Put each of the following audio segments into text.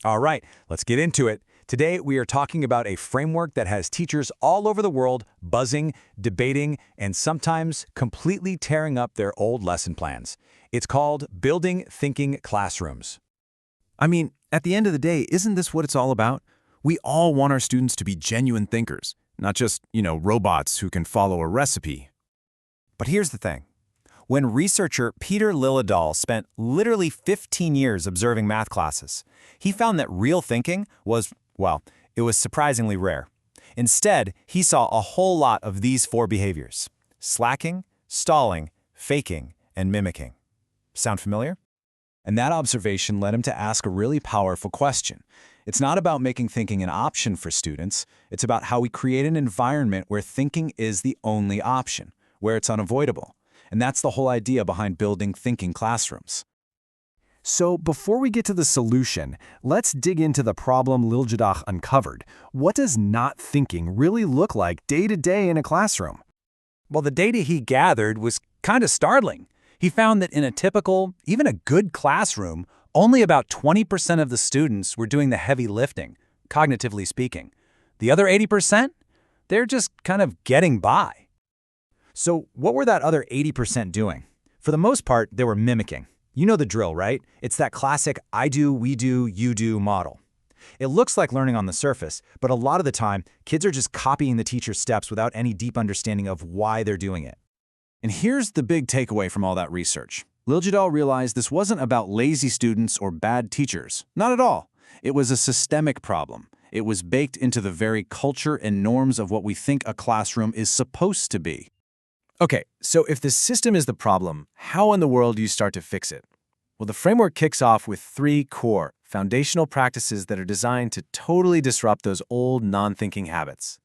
All right, let's get into it. Today, we are talking about a framework that has teachers all over the world buzzing, debating, and sometimes completely tearing up their old lesson plans. It's called Building Thinking Classrooms. I mean, at the end of the day, isn't this what it's all about? We all want our students to be genuine thinkers, not just, robots who can follow a recipe. But here's the thing. When researcher Peter Liljedahl spent literally 15 years observing math classes, he found that real thinking was, it was surprisingly rare. Instead, he saw a whole lot of these 4 behaviors: slacking, stalling, faking, and mimicking. Sound familiar? And that observation led him to ask a really powerful question. It's not about making thinking an option for students. It's about how we create an environment where thinking is the only option, where it's unavoidable. And that's the whole idea behind building thinking classrooms. So before we get to the solution, let's dig into the problem Liljedahl uncovered. What does not thinking really look like day to day in a classroom? Well, the data he gathered was kind of startling. He found that in a typical, even a good classroom, only about 20% of the students were doing the heavy lifting, cognitively speaking. The other 80%? They're just kind of getting by. So what were that other 80% doing? For the most part, they were mimicking. You know the drill, right? It's that classic I do, we do, you do model. It looks like learning on the surface, but a lot of the time, kids are just copying the teacher's steps without any deep understanding of why they're doing it. And here's the big takeaway from all that research. Liljedahl realized this wasn't about lazy students or bad teachers. Not at all. It was a systemic problem. It was baked into the very culture and norms of what we think a classroom is supposed to be. Okay, so if the system is the problem, how in the world do you start to fix it? Well, the framework kicks off with 3 core, foundational practices that are designed to totally disrupt those old non-thinking habits.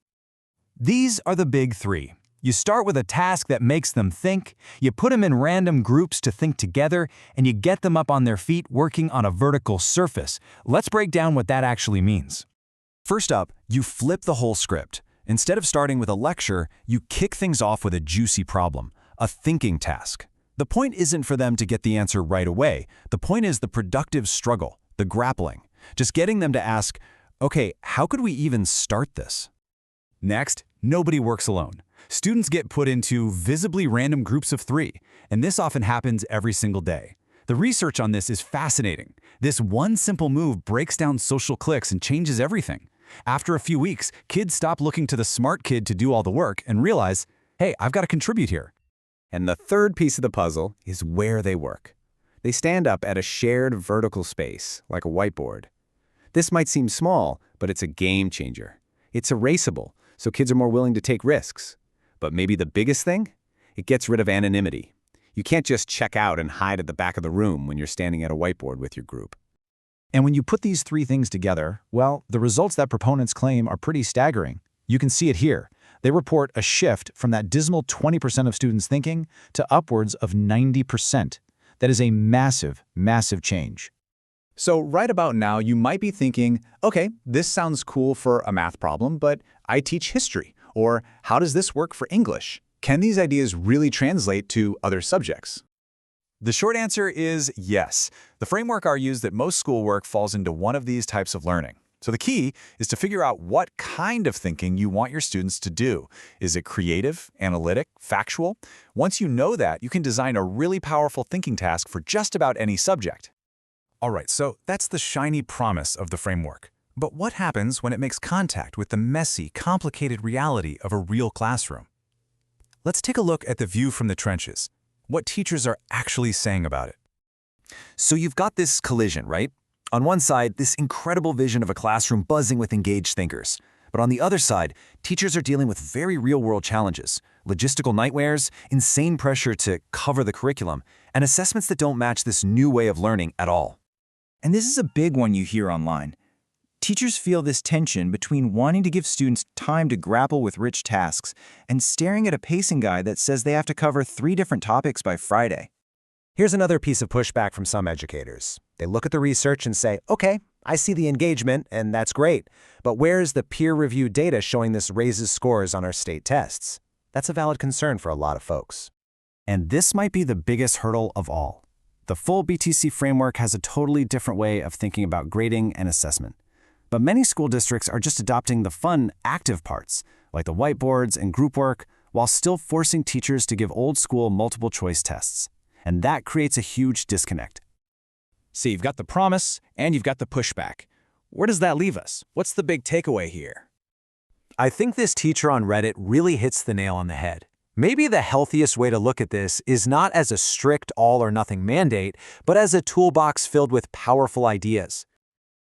These are the big 3. You start with a task that makes them think, you put them in random groups to think together, and you get them up on their feet working on a vertical surface. Let's break down what that actually means. First up, you flip the whole script. Instead of starting with a lecture, you kick things off with a juicy problem, a thinking task. The point isn't for them to get the answer right away. The point is the productive struggle, the grappling. Just getting them to ask, okay, how could we even start this? Next, nobody works alone. Students get put into visibly random groups of 3, and this often happens every single day. The research on this is fascinating. This one simple move breaks down social cliques and changes everything. After a few weeks, kids stop looking to the smart kid to do all the work and realize, hey, I've got to contribute here. And the third piece of the puzzle is where they work. They stand up at a shared vertical space, like a whiteboard. This might seem small, but it's a game changer. It's erasable, so kids are more willing to take risks. But maybe the biggest thing? It gets rid of anonymity. You can't just check out and hide at the back of the room when you're standing at a whiteboard with your group. And when you put these 3 things together, well, the results that proponents claim are pretty staggering. You can see it here. They report a shift from that dismal 20% of students thinking to upwards of 90%. That is a massive, massive change. So right about now, you might be thinking, okay, this sounds cool for a math problem, but I teach history. Or how does this work for English? Can these ideas really translate to other subjects? The short answer is yes. The framework argues that most schoolwork falls into one of these types of learning. So the key is to figure out what kind of thinking you want your students to do. Is it creative, analytic, factual? Once you know that, you can design a really powerful thinking task for just about any subject. All right, so that's the shiny promise of the framework. But what happens when it makes contact with the messy, complicated reality of a real classroom? Let's take a look at the view from the trenches. What teachers are actually saying about it. So you've got this collision, right? On one side, this incredible vision of a classroom buzzing with engaged thinkers. But on the other side, teachers are dealing with very real-world challenges, logistical nightmares, insane pressure to cover the curriculum, and assessments that don't match this new way of learning at all. And this is a big one you hear online. Teachers feel this tension between wanting to give students time to grapple with rich tasks and staring at a pacing guide that says they have to cover 3 different topics by Friday. Here's another piece of pushback from some educators. They look at the research and say, okay, I see the engagement, and that's great, but where's the peer-reviewed data showing this raises scores on our state tests? That's a valid concern for a lot of folks. And this might be the biggest hurdle of all. The full BTC framework has a totally different way of thinking about grading and assessment. But many school districts are just adopting the fun, active parts, like the whiteboards and group work, while still forcing teachers to give old-school multiple-choice tests. And that creates a huge disconnect. So you've got the promise, and you've got the pushback. Where does that leave us? What's the big takeaway here? I think this teacher on Reddit really hits the nail on the head. Maybe the healthiest way to look at this is not as a strict all-or-nothing mandate, but as a toolbox filled with powerful ideas.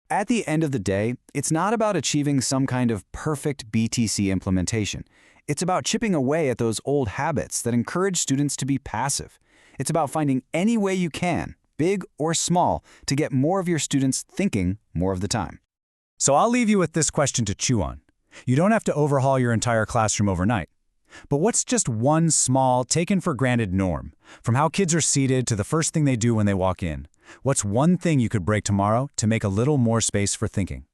At the end of the day, it's not about achieving some kind of perfect BTC implementation. It's about chipping away at those old habits that encourage students to be passive. It's about finding any way you can, big or small, to get more of your students thinking more of the time. So I'll leave you with this question to chew on. You don't have to overhaul your entire classroom overnight. But what's just one small, taken-for-granted norm? From how kids are seated to the first thing they do when they walk in. What's one thing you could break tomorrow to make a little more space for thinking?